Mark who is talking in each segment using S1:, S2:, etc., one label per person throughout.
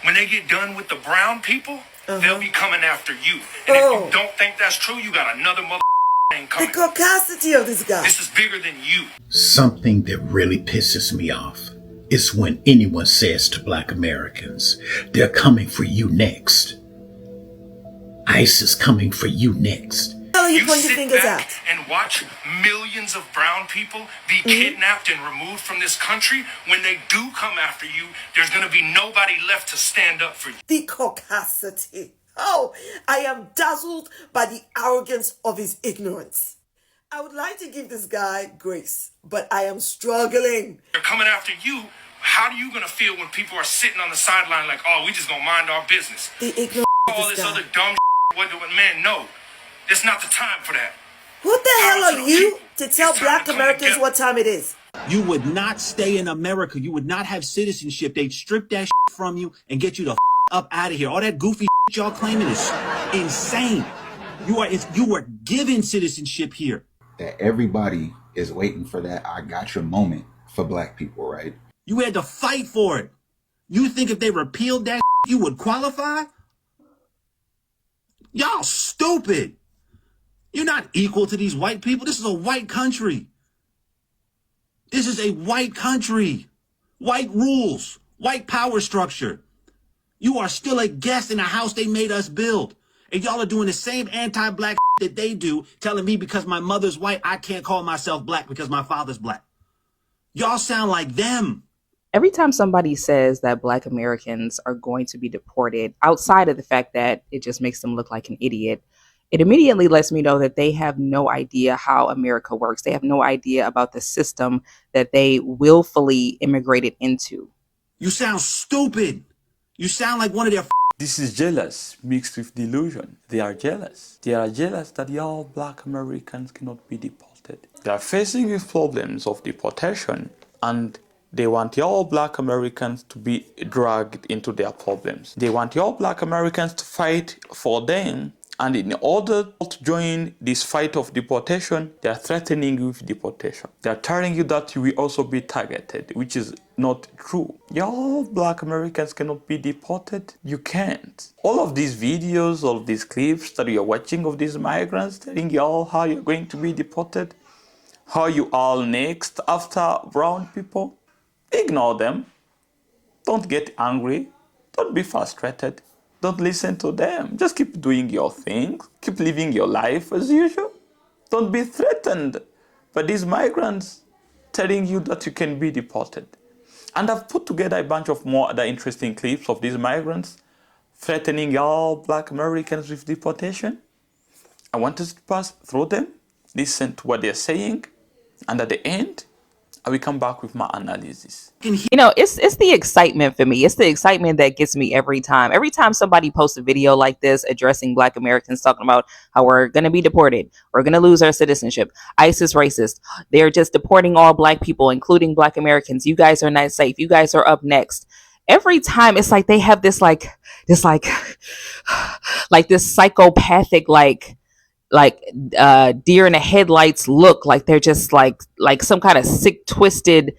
S1: when they get done with the brown people, they'll be coming after you. And if you don't think that's true, you got another mother thing coming.
S2: The caucasity of this guy.
S1: This is bigger than you.
S3: Something that really pisses me off is when anyone says to Black Americans, they're coming for you next. ICE is coming for you next.
S1: You sit back and watch millions of brown people be kidnapped and removed from this country. When they do come after you, there's going to be nobody left to stand up for you.
S2: The caucasity. Oh, I am dazzled by the arrogance of his ignorance. I would like to give this guy grace, but I am struggling.
S1: They're coming after you. How are you going to feel when people are sitting on the sideline like, oh, we just going to mind our business?
S2: The ignorance of
S1: all
S2: this
S1: this
S2: guy.
S1: other dumb man, no. It's not the time for that.
S2: Who the hell are you to tell Black Americans what time it is?
S4: You would not stay in America. You would not have citizenship. They'd strip that from you and get you the up out of here. All that goofy y'all claiming is insane. You were given citizenship here.
S5: That everybody is waiting for that I got your moment for Black people, right?
S4: You had to fight for it. You think if they repealed that you would qualify? Y'all stupid. You're not equal to these white people. This is a white country. This is a white country. White rules. White power structure. You are still a guest in a house they made us build. And y'all are doing the same anti-Black that they do, telling me because my mother's white, I can't call myself Black because my father's Black. Y'all sound like them.
S6: Every time somebody says that Black Americans are going to be deported, outside of the fact that it just makes them look like an idiot, it immediately lets me know that they have no idea how America works. They have no idea about the system that they willfully immigrated into.
S4: You sound stupid. You sound like one of their
S7: This is jealous mixed with delusion. They are jealous. They are jealous that y'all Black Americans cannot be deported. They are facing with problems of deportation, and they want y'all Black Americans to be dragged into their problems. They want y'all Black Americans to fight for them. And in order to join this fight of deportation, they are threatening you with deportation. They are telling you that you will also be targeted, which is not true. Y'all Black Americans cannot be deported. You can't. All of these videos, all of these clips that you're watching of these migrants telling y'all how you're going to be deported, how you are next after brown people, ignore them. Don't get angry. Don't be frustrated. Don't listen to them. Just keep doing your thing. Keep living your life as usual. Don't be threatened by these migrants telling you that you can be deported. And I've put together a bunch of more other interesting clips of these migrants threatening y'all Black Americans with deportation. I want us to pass through them, listen to what they're saying, and at the end, I will come back with my analysis.
S6: You know, it's the excitement for me. It's the excitement that gets me every time. Every time somebody posts a video like this addressing Black Americans, talking about how we're going to be deported, we're going to lose our citizenship, ICE is racist, they're just deporting all Black people, including Black Americans, you guys are not safe, you guys are up next. Every time it's like they have this this psychopathic deer in the headlights look, like they're just like some kind of sick, twisted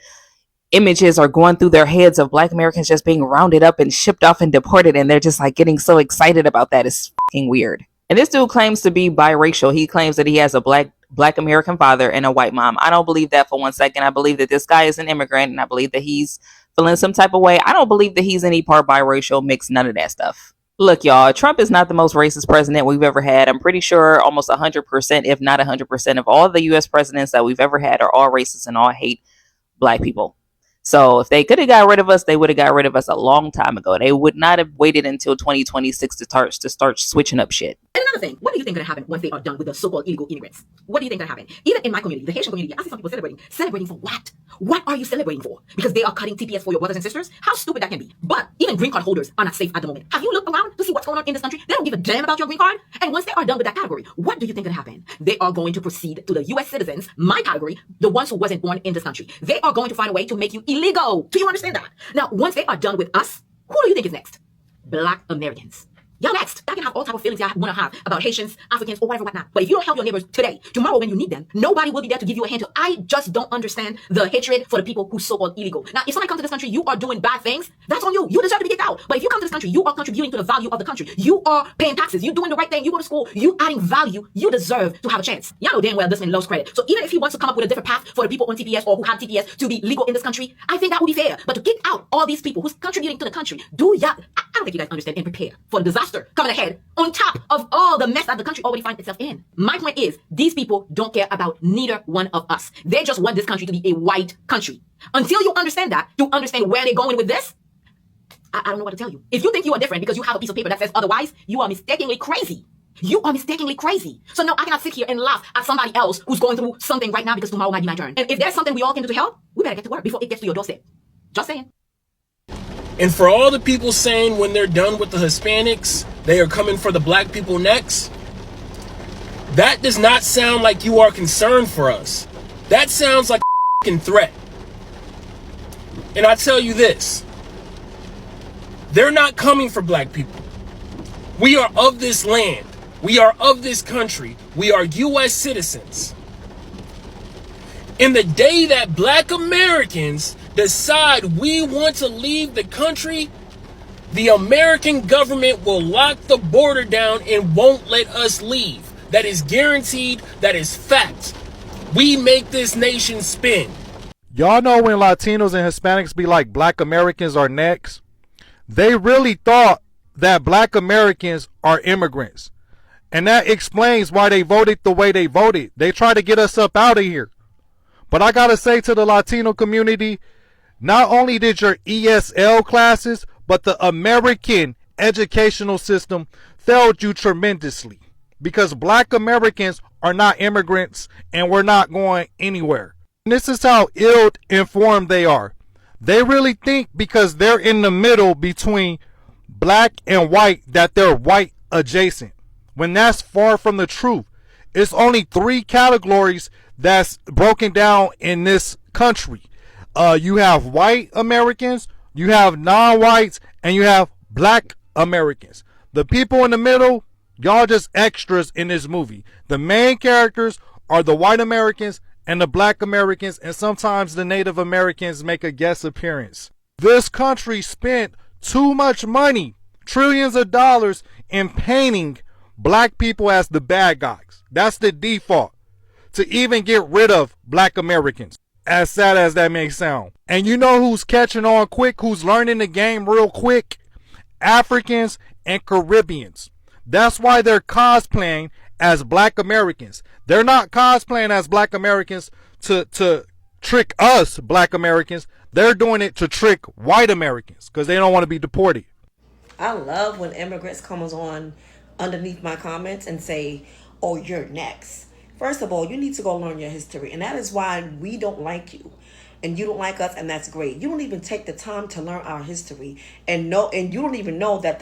S6: images are going through their heads of Black Americans just being rounded up and shipped off and deported, and they're just like getting so excited about that. It's fucking weird. And this dude claims to be biracial. He claims that he has a black American father and a white mom. I don't believe that for 1 second. I believe that this guy is an immigrant, and I believe that he's feeling some type of way. I don't believe that he's any part biracial, mixed, none of that stuff. Look, y'all, Trump is not the most racist president we've ever had. I'm pretty sure almost 100%, if not 100%, of all the U.S. presidents that we've ever had are all racist and all hate Black people. So if they could have got rid of us, they would have got rid of us a long time ago. They would not have waited until 2026 to start switching up shit.
S8: And another thing, what do you think is going to happen once they are done with the so-called illegal immigrants? What do you think is going to happen? Even in my community, the Haitian community, I see some people celebrating. Celebrating for what? What are you celebrating for? Because they are cutting TPS for your brothers and sisters? How stupid that can be. But even green card holders are not safe at the moment. Have you looked around to see what's going on in this country? They don't give a damn about your green card. And once they are done with that category, what do you think is going to happen? They are going to proceed to the U.S. citizens, my category, the ones who wasn't born in this country. They are going to find a way to make you illegal. Do you understand that? Now, once they are done with us, who do you think is next? Black Americans. Y'all next. I can have all type of feelings I want to have about Haitians, Africans, or whatever, whatnot. But if you don't help your neighbors today, tomorrow when you need them, nobody will be there to give you a hand. I just don't understand the hatred for the people who so-called illegal. Now, if somebody comes to this country, you are doing bad things, that's on you. You deserve to be kicked out. But if you come to this country, you are contributing to the value of the country. You are paying taxes. You're doing the right thing. You go to school. You adding value. You deserve to have a chance. Y'all know damn well this man loves credit. So even if he wants to come up with a different path for the people on TPS or who have TPS to be legal in this country, I think that would be fair. But to kick out all these people who's contributing to the country, I don't think you guys understand and prepare for the disaster coming ahead on top of all the mess that the country already finds itself in. My point is, these people don't care about neither one of us. They just want this country to be a white country. Until you understand that, you understand where they're going with this, I don't know what to tell you. If you think you are different because you have a piece of paper that says otherwise, you are mistakenly crazy. You are mistakenly crazy. So no, I cannot sit here and laugh at somebody else who's going through something right now because tomorrow might be my turn. And if there's something we all can do to help, we better get to work before it gets to your doorstep. Just saying.
S9: And for all the people saying when they're done with the Hispanics, they are coming for the black people next, that does not sound like you are concerned for us. That sounds like a f***ing threat. And I tell you this, they're not coming for black people. We are of this land. We are of this country. We are U.S. citizens. In the day that black Americans decide we want to leave the country, the American government will lock the border down and won't let us leave. That is guaranteed. That is fact. We make this nation spin.
S10: Y'all know when Latinos and Hispanics be like black Americans are next? They really thought that black Americans are immigrants. And that explains why they voted the way they voted. They tried to get us up out of here. But I gotta say to the Latino community, not only did your ESL classes, but the American educational system failed you tremendously. Because black Americans are not immigrants and we're not going anywhere. And this is how ill-informed they are. They really think because they're in the middle between black and white that they're white adjacent. When that's far from the truth. It's only 3 categories that's broken down in this country. You have white Americans, you have non-whites, and you have black Americans. The people in the middle, y'all just extras in this movie. The main characters are the white Americans and the black Americans, and sometimes the Native Americans make a guest appearance. This country spent too much money, trillions of dollars, in painting black people as the bad guys. That's the default. To even get rid of black Americans. As sad as that may sound. And you know who's catching on quick, who's learning the game real quick? Africans and Caribbeans. That's why they're cosplaying as black Americans. They're not cosplaying as black Americans to trick us black Americans. They're doing it to trick white Americans because they don't want to be deported.
S2: I love when immigrants comes on underneath my comments and say, oh, you're next. First of all, you need to go learn your history. And that is why we don't like you. And you don't like us, and that's great. You don't even take the time to learn our history. And you don't even know that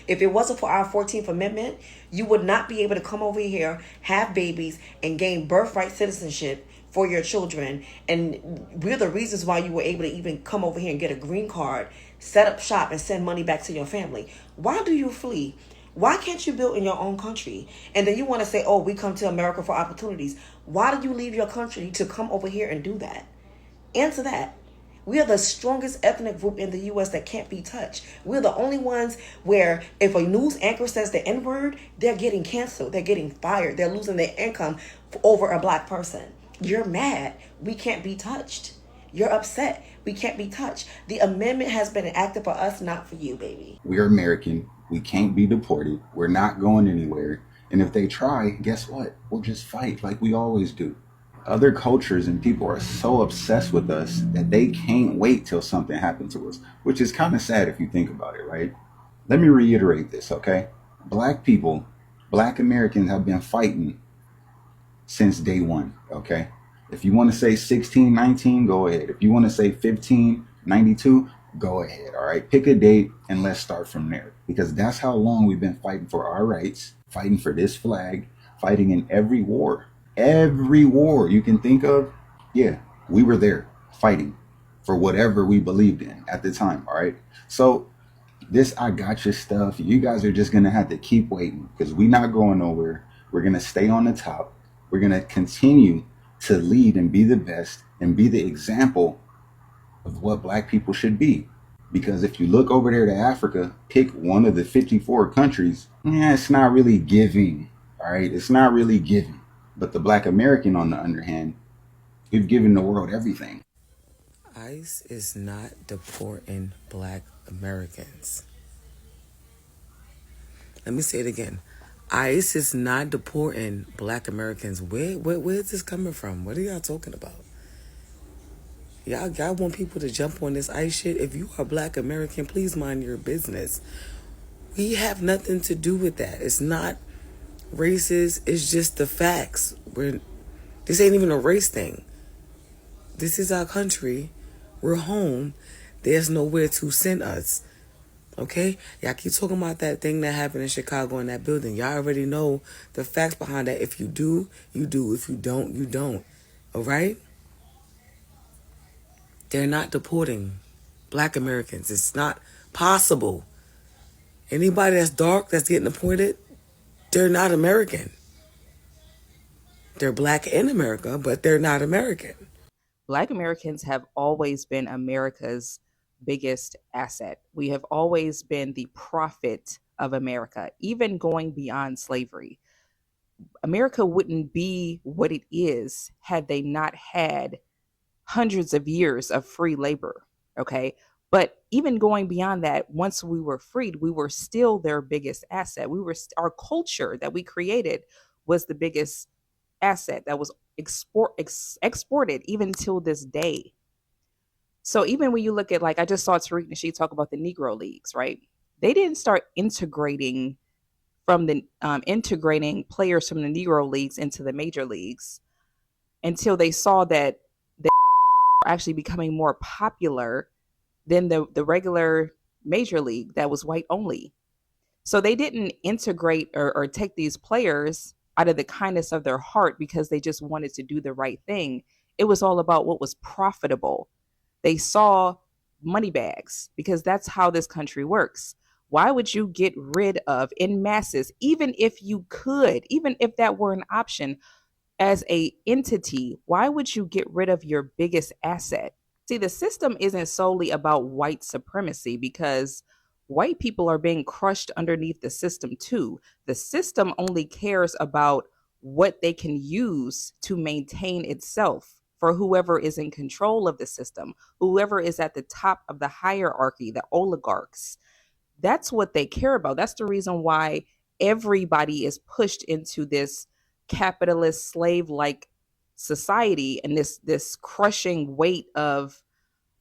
S2: if it wasn't for our 14th Amendment, you would not be able to come over here, have babies, and gain birthright citizenship for your children. And we're the reasons why you were able to even come over here and get a green card, set up shop, and send money back to your family. Why do you flee? Why can't you build in your own country? And then you want to say, oh, we come to America for opportunities. Why did you leave your country to come over here and do that? Answer that. We are the strongest ethnic group in the U.S. that can't be touched. We're the only ones where if a news anchor says the N-word, they're getting canceled. They're getting fired. They're losing their income over a black person. You're mad. We can't be touched. You're upset. We can't be touched. The amendment has been enacted for us, not for you, baby.
S5: We're American. We can't be deported. We're not going anywhere. And if they try, guess what? We'll just fight like we always do. Other cultures and people are so obsessed with us that they can't wait till something happens to us, which is kind of sad if you think about it, right? Let me reiterate this, okay? Black people, black Americans have been fighting since day one, okay? If you want to say 1619, go ahead. If you want to say 1592, go ahead, all right? Pick a date and let's start from there, because that's how long we've been fighting for our rights, fighting for this flag, fighting in every war. Every war you can think of, yeah, we were there fighting for whatever we believed in at the time, all right? So This I gotcha stuff, you guys are just gonna have to keep waiting because we're not going nowhere. We're gonna stay on the top. We're gonna continue to lead and be the best and be the example of what black people should be. Because if you look over there to Africa, pick one of the 54 countries, yeah, it's not really giving. All right, it's not really giving. But the black American, on the other hand, we've given the world everything.
S11: ICE is not deporting black Americans. Let me say it again. ICE is not deporting black Americans. Where is this coming from? What are y'all talking about? Y'all want people to jump on this ICE shit? If you are black American, please mind your business. We have nothing to do with that. It's not racist. It's just the facts. This ain't even a race thing. This is our country. We're home. There's nowhere to send us. Okay? Y'all keep talking about that thing that happened in Chicago in that building. Y'all already know the facts behind that. If you do, you do. If you don't, you don't. All right? They're not deporting black Americans. It's not possible. Anybody that's dark that's getting deported, they're not American. They're black in America, but they're not American.
S6: Black Americans have always been America's biggest asset. We have always been the profit of America, even going beyond slavery. America wouldn't be what it is had they not had hundreds of years of free labor. Okay. But even going beyond that, once we were freed, we were still their biggest asset. Our culture that we created was the biggest asset that was exported even till this day. So even when you look at, like, I just saw Tariq Nasheed talk about the Negro Leagues, right? They didn't start integrating integrating players from the Negro Leagues into the major leagues until they saw that they were actually becoming more popular than the regular major league that was white only. So they didn't integrate or take these players out of the kindness of their heart because they just wanted to do the right thing. It was all about what was profitable. They saw money bags because that's how this country works. Why would you get rid of in masses, even if you could, even if that were an option as a entity, why would you get rid of your biggest asset? See, the system isn't solely about white supremacy because white people are being crushed underneath the system too. The system only cares about what they can use to maintain itself for whoever is in control of the system, whoever is at the top of the hierarchy, the oligarchs. That's what they care about. That's the reason why everybody is pushed into this capitalist slave-like society and this crushing weight of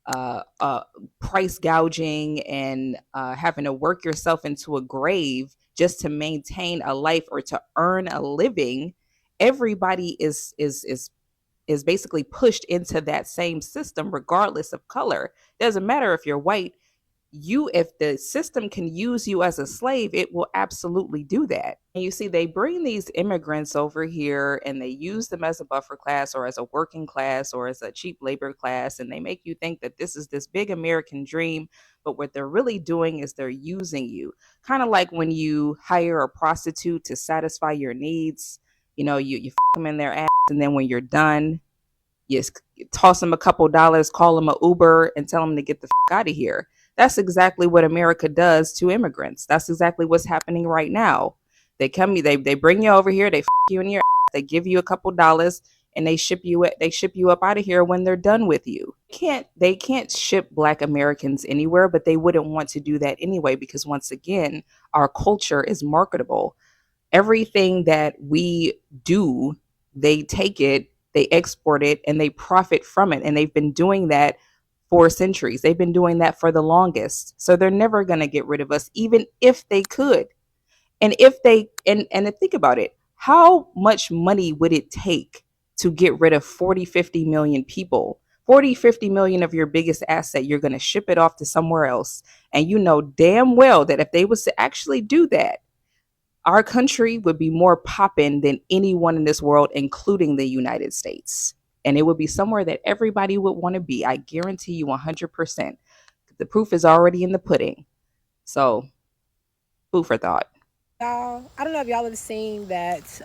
S6: uh, uh, price gouging and having to work yourself into a grave just to maintain a life or to earn a living. Everybody is basically pushed into that same system, regardless of color. Doesn't matter if you're white. If the system can use you as a slave, it will absolutely do that. And you see, they bring these immigrants over here and they use them as a buffer class or as a working class or as a cheap labor class, and they make you think that this is this big American dream. But what they're really doing is they're using you, kind of like when you hire a prostitute to satisfy your needs. You them in their ass, and then when you're done, you toss them a couple dollars, call them an Uber, and tell them to get the out of here. That's exactly what America does to immigrants. That's exactly what's happening right now. They bring you over here, they you in your ass, they give you a couple dollars, and they ship you up out of here when they're done with you. They can't ship black Americans anywhere, but they wouldn't want to do that anyway because, once again, our culture is marketable. Everything that we do, they take it, they export it, and they profit from it. And they've been doing that for centuries. They've been doing that for the longest. So they're never going to get rid of us, even if they could. And if they, and think about it, how much money would it take to get rid of 40, 50 million people? 40, 50 million of your biggest asset, you're going to ship it off to somewhere else. And you know damn well that if they was to actually do that, our country would be more poppin' than anyone in this world, including the United States. And it would be somewhere that everybody would want to be. I guarantee you 100%. The proof is already in the pudding. So, food for thought.
S12: Y'all, I don't know if y'all have seen that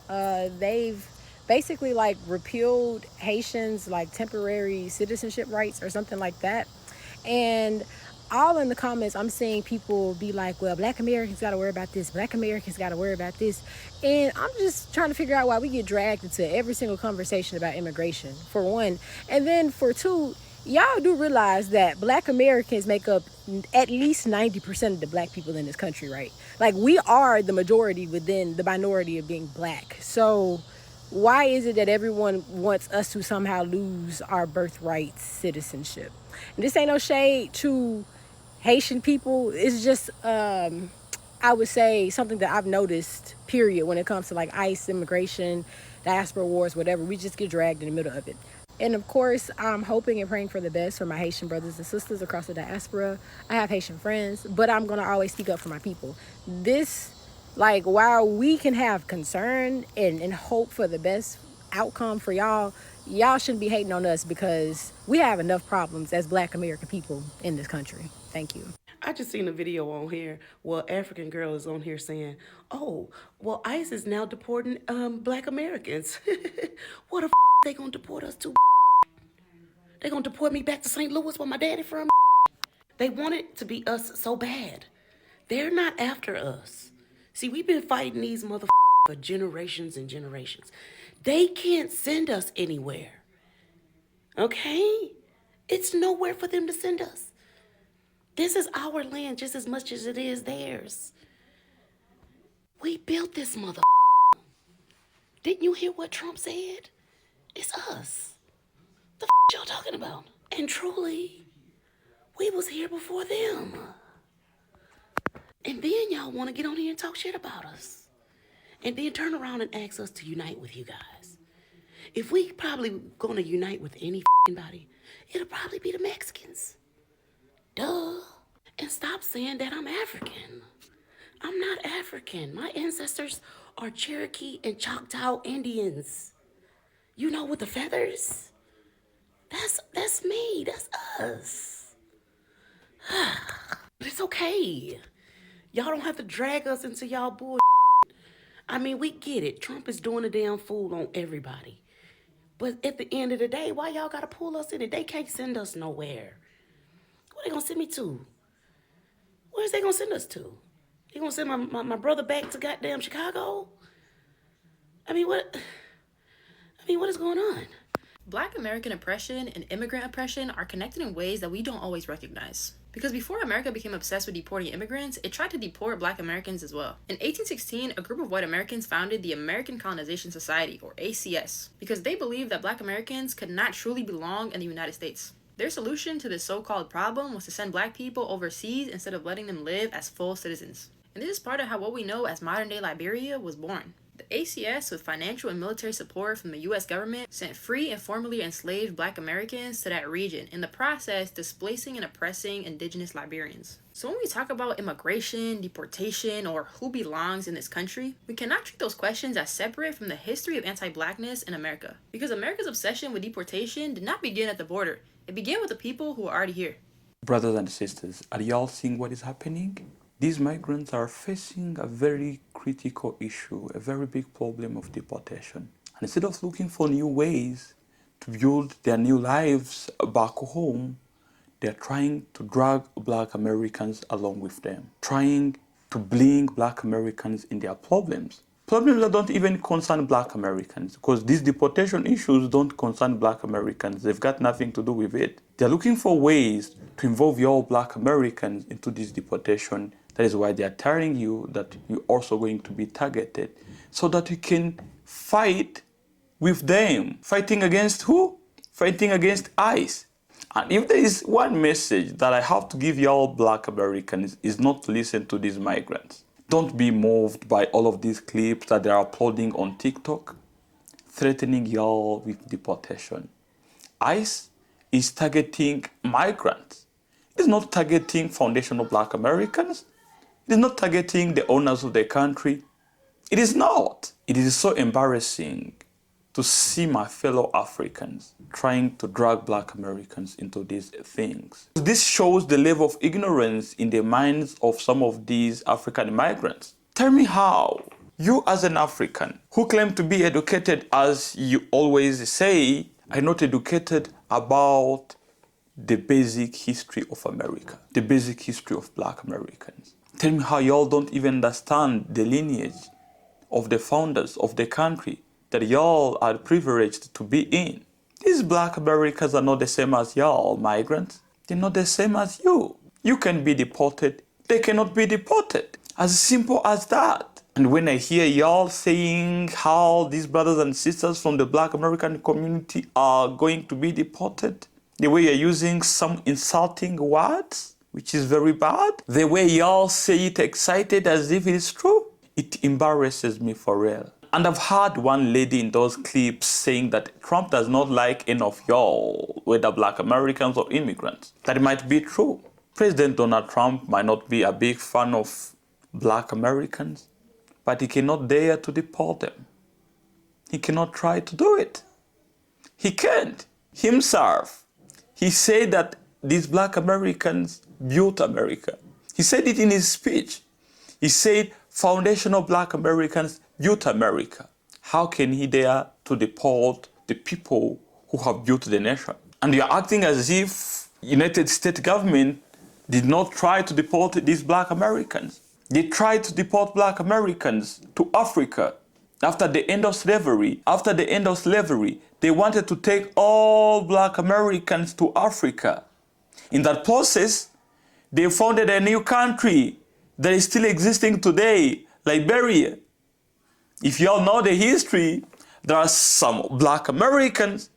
S12: they've basically like repealed Haitians like temporary citizenship rights or something like that. And all in the comments, I'm seeing people be like, well, black Americans got to worry about this. Black Americans got to worry about this. And I'm just trying to figure out why we get dragged into every single conversation about immigration, for one. And then for two, y'all do realize that black Americans make up at least 90% of the black people in this country, right? Like, we are the majority within the minority of being black. So why is it that everyone wants us to somehow lose our birthright citizenship? And this ain't no shade to Haitian people. It's just I would say something that I've noticed, period, when it comes to like ICE, immigration, diaspora wars, whatever. We just get dragged in the middle of it. And of course, I'm hoping and praying for the best for my Haitian brothers and sisters across the diaspora. I have Haitian friends, but I'm going to always speak up for my people. This, like, while we can have concern and hope for the best outcome for y'all, y'all shouldn't be hating on us because we have enough problems as black American people in this country. Thank you.
S11: I just seen a video on here. Well, African girl is on here saying, "Oh, well, ICE is now deporting black Americans. What the they gonna deport us to? They gonna deport me back to St. Louis where my daddy from? They want it to be us so bad. They're not after us. See, we've been fighting these motherfuckers for generations and generations. They can't send us anywhere. Okay? It's nowhere for them to send us. This is our land just as much as it is theirs. We built this mother. Didn't you hear what Trump said? It's us. The y'all talking about? And truly, we was here before them. And then y'all want to get on here and talk shit about us. And then turn around and ask us to unite with you guys. If we probably gonna unite with anybody, it'll probably be the Mexicans. Duh. And stop saying that I'm African. I'm not African. My ancestors are Cherokee and Choctaw Indians. You know, with the feathers. That's me. That's us. But it's okay. Y'all don't have to drag us into y'all bull. I mean, we get it. Trump is doing a damn fool on everybody. But at the end of the day, why y'all gotta pull us in it? They can't send us nowhere. Where they gonna send me to? Where's they gonna send us to? They gonna send my brother back to goddamn Chicago? I mean, what is going on?
S13: Black American oppression and immigrant oppression are connected in ways that we don't always recognize. Because before America became obsessed with deporting immigrants, it tried to deport black Americans as well. In 1816, a group of white Americans founded the American Colonization Society, or ACS, because they believed that black Americans could not truly belong in the United States. Their solution to this so-called problem was to send black people overseas instead of letting them live as full citizens. And this is part of how what we know as modern-day Liberia was born. The ACS, with financial and military support from the US government, sent free and formerly enslaved black Americans to that region, in the process displacing and oppressing indigenous Liberians. So when we talk about immigration, deportation, or who belongs in this country, we cannot treat those questions as separate from the history of anti-blackness in America. Because America's obsession with deportation did not begin at the border. It began with the people who are already here.
S7: Brothers and sisters, are y'all seeing what is happening? These migrants are facing a very critical issue, a very big problem of deportation. And instead of looking for new ways to build their new lives back home, they're trying to drag black Americans along with them, trying to blame black Americans in their problems. Problems that don't even concern black Americans, because these deportation issues don't concern black Americans. They've got nothing to do with it. They're looking for ways to involve your black Americans into this deportation. That is why they're telling you that you're also going to be targeted, so that you can fight with them. Fighting against who? Fighting against ICE. And if there is one message that I have to give y'all black Americans, is not to listen to these migrants. Don't be moved by all of these clips that they're uploading on TikTok, threatening y'all with deportation. ICE is targeting migrants. It's not targeting foundational black Americans. It is not targeting the owners of the country. It is not. It is so embarrassing to see my fellow Africans trying to drag Black Americans into these things. This shows the level of ignorance in the minds of some of these African migrants. Tell me how you, as an African who claim to be educated, as you always say, are not educated about the basic history of America, the basic history of Black Americans. Tell me how y'all don't even understand the lineage of the founders of the country that y'all are privileged to be in. These Black Americans are not the same as y'all, migrants. They're not the same as you. You can be deported, they cannot be deported. As simple as that. And when I hear y'all saying how these brothers and sisters from the Black American community are going to be deported, the way you're using some insulting words, which is very bad, the way y'all say it excited as if it is true, it embarrasses me for real. And I've heard one lady in those clips saying that Trump does not like any of y'all, whether Black Americans or immigrants. That might be true. President Donald Trump might not be a big fan of Black Americans, but he cannot dare to deport them. He cannot try to do it. He can't. Himself, he said that these Black Americans built America. He said it in his speech. He said, foundational Black Americans built America. How can he dare to deport the people who have built the nation? And you're acting as if United States government did not try to deport these Black Americans. They tried to deport Black Americans to Africa after the end of slavery. After the end of slavery, they wanted to take all Black Americans to Africa. In that process, they founded a new country that is still existing today, Liberia. If you all know the history, there are some Black Americans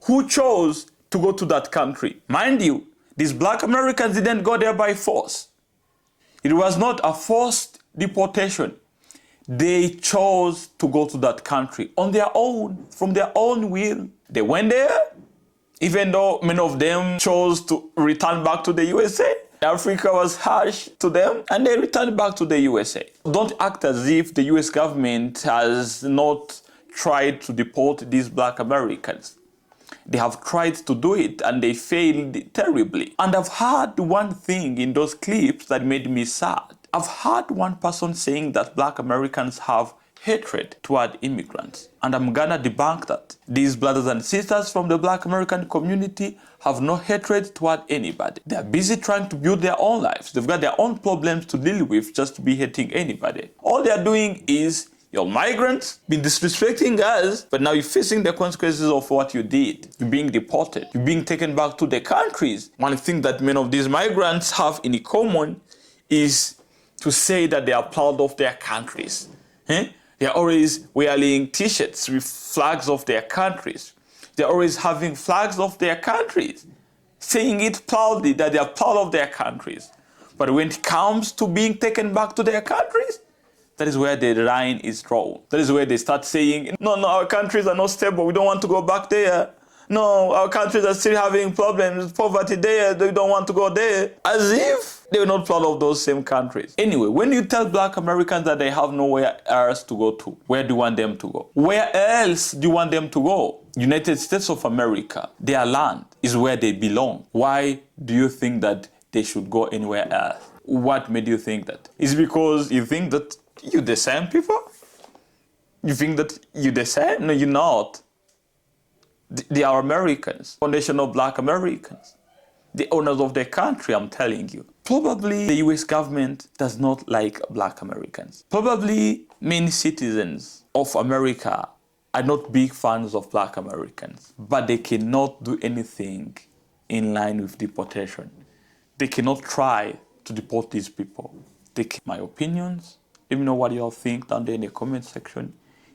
S7: who chose to go to that country. Mind you, these Black Americans didn't go there by force. It was not a forced deportation. They chose to go to that country on their own, from their own will. They went there, even though many of them chose to return back to the USA. Africa was harsh to them, and they returned back to the USA. Don't act as if the US government has not tried to deport these Black Americans. They have tried to do it, and they failed terribly. And I've heard one thing in those clips that made me sad. I've heard one person saying that Black Americans have hatred toward immigrants. And I'm gonna debunk that. These brothers and sisters from the Black American community have no hatred toward anybody. They're busy trying to build their own lives. They've got their own problems to deal with just to be hating anybody. All they're doing is, you're migrants, been disrespecting us, but now you're facing the consequences of what you did. You're being deported. You're being taken back to the countries. One thing that many of these migrants have in common is to say that they are proud of their countries. They're always wearing t-shirts with flags of their countries. They're always having flags of their countries, saying it proudly that they are proud of their countries. But when it comes to being taken back to their countries, that is where the line is drawn. That is where they start saying, no, our countries are not stable. We don't want to go back there. No, our countries are still having problems, poverty there. They don't want to go there. As if they were not proud of those same countries. Anyway, when you tell Black Americans that they have nowhere else to go to, where do you want them to go? Where else do you want them to go? United States of America, their land is where they belong. Why do you think that they should go anywhere else? What made you think that? Is it because you think that you're the same people? You think that you're the same? No, you're not. They are Americans, foundational Black Americans, the owners of their country, I'm telling you. Probably the US government does not like Black Americans. Probably many citizens of America are not big fans of Black Americans, but they cannot do anything in line with deportation. They cannot try to deport these people. My opinions, let me know what you all think down there in the comment section.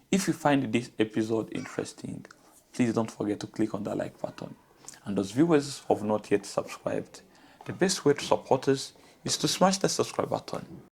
S7: If you find this episode interesting, please don't forget to click on that like button. And those viewers who have not yet subscribed, the best way to support us is to smash the subscribe button.